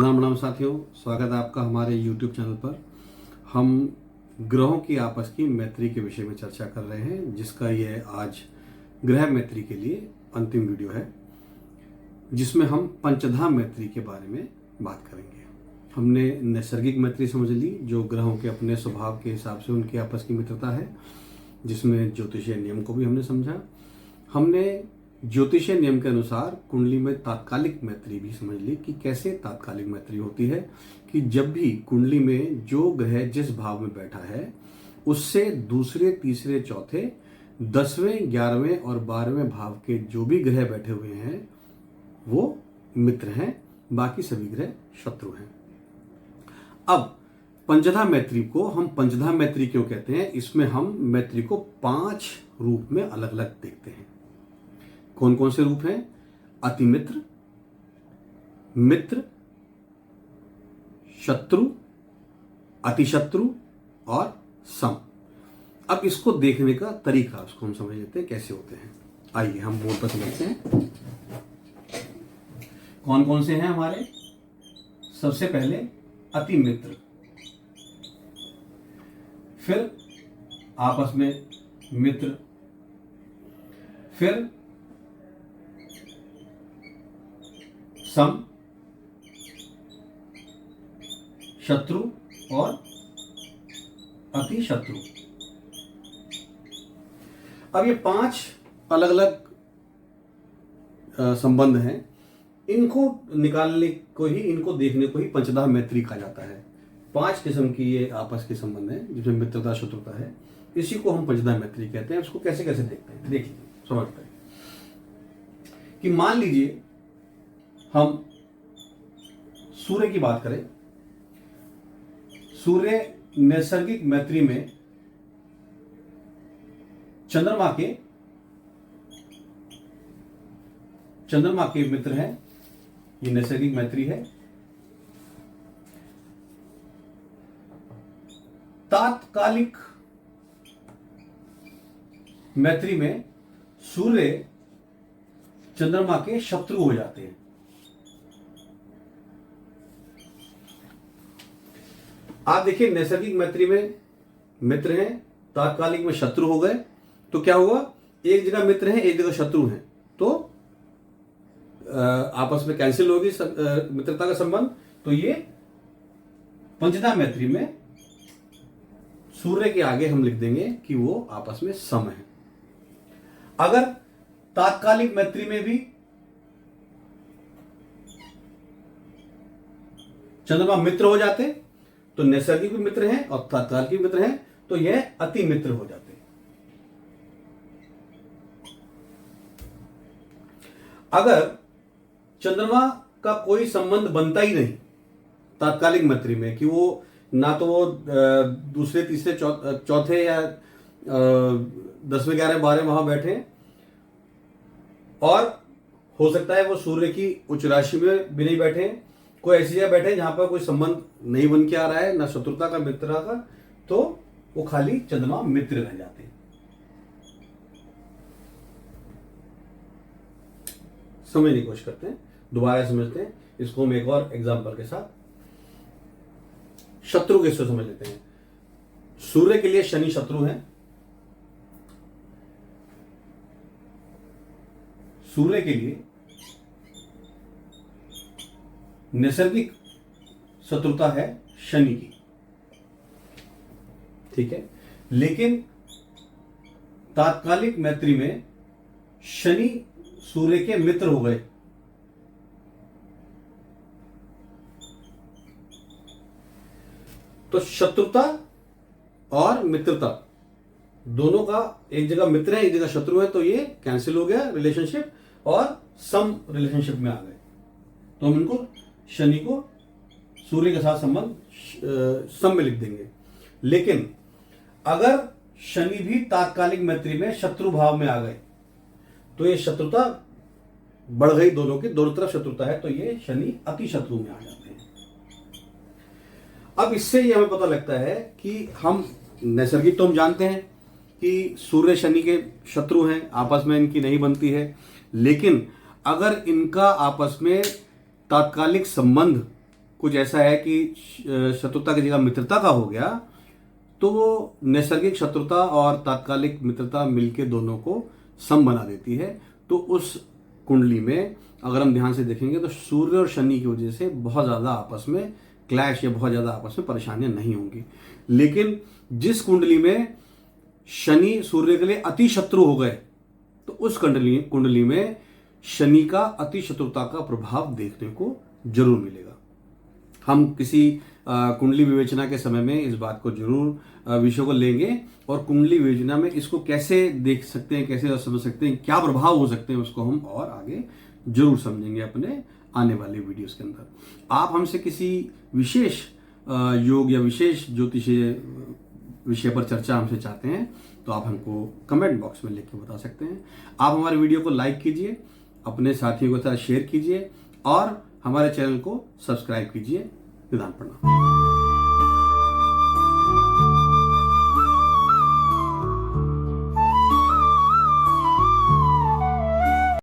प्रणाम साथियों, स्वागत है आपका हमारे YouTube चैनल पर। हम ग्रहों की आपस की मैत्री के विषय में चर्चा कर रहे हैं, जिसका ये आज ग्रह मैत्री के लिए अंतिम वीडियो है, जिसमें हम पंचधा मैत्री के बारे में बात करेंगे। हमने नैसर्गिक मैत्री समझ ली, जो ग्रहों के अपने स्वभाव के हिसाब से उनकी आपस की मित्रता है, जिसमें ज्योतिषीय नियम को भी हमने समझा। हमने ज्योतिषीय नियम के अनुसार कुंडली में तात्कालिक मैत्री भी समझ ली कि कैसे तात्कालिक मैत्री होती है, कि जब भी कुंडली में जो ग्रह जिस भाव में बैठा है उससे दूसरे, तीसरे, चौथे, 10वें, 11वें और 12वें भाव के जो भी ग्रह बैठे हुए हैं वो मित्र हैं, बाकी सभी ग्रह शत्रु हैं। अब पंचधा मैत्री को हम पंचधा मैत्री क्यों कहते हैं? इसमें हम मैत्री को 5 रूप में अलग अलग देखते हैं। कौन कौन से रूप हैं? अतिमित्र, मित्र, शत्रु, अतिशत्रु और सम। अब इसको देखने का तरीका उसको हम समझ लेते हैं कैसे होते हैं। आइए हम बोर्ड पर समझते हैं कौन कौन से हैं हमारे। सबसे पहले अतिमित्र, फिर आपस में मित्र, फिर सम, शत्रु और अति शत्रु। अब ये 5 अलग अलग संबंध हैं। इनको निकालने को ही, इनको देखने को ही पंचधा मैत्री कहा जाता है। 5 किस्म की ये आपस के संबंध हैं, जिसमें मित्रता, शत्रुता है। इसी को हम पंचधा मैत्री कहते हैं। उसको कैसे कैसे देखते हैं, देखिए, समझते हैं कि मान लीजिए हम सूर्य की बात करें। सूर्य नैसर्गिक मैत्री में चंद्रमा के मित्र हैं। ये नैसर्गिक मैत्री है। तात्कालिक मैत्री में सूर्य चंद्रमा के शत्रु हो जाते हैं। आप देखिए, नैसर्गिक मैत्री में मित्र हैं, तात्कालिक में शत्रु हो गए, तो क्या हुआ? एक जगह मित्र हैं, एक जगह शत्रु हैं, तो आपस में कैंसिल होगी मित्रता का संबंध। तो ये पंचधा मैत्री में सूर्य के आगे हम लिख देंगे कि वो आपस में सम है। अगर तात्कालिक मैत्री में भी चंद्रमा मित्र हो जाते तो नैसर्गिक भी मित्र हैं और तात्कालिक भी मित्र हैं, तो यह अति मित्र हो जाते हैं। अगर चंद्रमा का कोई संबंध बनता ही नहीं तात्कालिक मैत्री में, कि वो ना तो वो दूसरे, तीसरे, चौथे या 10वें, 11वें, 12वें वहां बैठे, और हो सकता है वो सूर्य की उच्च राशि में भी नहीं बैठे, कोई ऐसी जगह बैठे जहां पर कोई संबंध नहीं बन के आ रहा है, ना शत्रुता का, मित्रता का, तो वो खाली चंद्रमा मित्र रह जाते हैं। समझने की कोशिश करते हैं, दोबारा समझते हैं इसको हम एक और एग्जांपल के साथ। शत्रु किसको समझ लेते हैं। सूर्य के लिए शनि शत्रु है। सूर्य के लिए नैसर्गिक शत्रुता है शनि की, ठीक है। लेकिन तात्कालिक मैत्री में शनि सूर्य के मित्र हो गए, तो शत्रुता और मित्रता दोनों का, एक जगह मित्र है, एक जगह शत्रु है, तो ये कैंसिल हो गया रिलेशनशिप और सम रिलेशनशिप में आ गए। तो हम इनको, शनि को सूर्य के साथ संबंध सम में लिख देंगे। लेकिन अगर शनि भी तात्कालिक मैत्री में शत्रु भाव में आ गए, तो ये शत्रुता बढ़ गई, दोनों की, दोनों तरफ शत्रुता है, तो ये शनि अति शत्रु में आ जाते हैं। अब इससे ये हमें पता लगता है कि हम नैसर्गिक तो हम जानते हैं कि सूर्य शनि के शत्रु हैं, आपस में इनकी नहीं बनती है। लेकिन अगर इनका आपस में तात्कालिक संबंध कुछ ऐसा है कि शत्रुता की जगह मित्रता का हो गया, तो वो नैसर्गिक शत्रुता और तात्कालिक मित्रता मिलके दोनों को सम बना देती है। तो उस कुंडली में अगर हम ध्यान से देखेंगे तो सूर्य और शनि की वजह से बहुत ज़्यादा आपस में क्लैश या बहुत ज़्यादा आपस में परेशानियां नहीं होंगी। लेकिन जिस कुंडली में शनि सूर्य के लिए अति शत्रु हो गए, तो उस कुंडली में शनि का अति शत्रुता का प्रभाव देखने को जरूर मिलेगा। हम किसी कुंडली विवेचना के समय में इस बात को जरूर विषय को लेंगे और कुंडली विवेचना में इसको कैसे देख सकते हैं, कैसे समझ सकते हैं, क्या प्रभाव हो सकते हैं, उसको हम और आगे जरूर समझेंगे अपने आने वाले वीडियोस के अंदर। आप हमसे किसी विशेष योग या विशेष ज्योतिषीय विषय पर चर्चा हमसे चाहते हैं तो आप हमको कमेंट बॉक्स में लिख के बता सकते हैं। आप हमारे वीडियो को लाइक कीजिए, अपने साथियों के साथ शेयर कीजिए और हमारे चैनल को सब्सक्राइब कीजिए। निदान प्रणाम।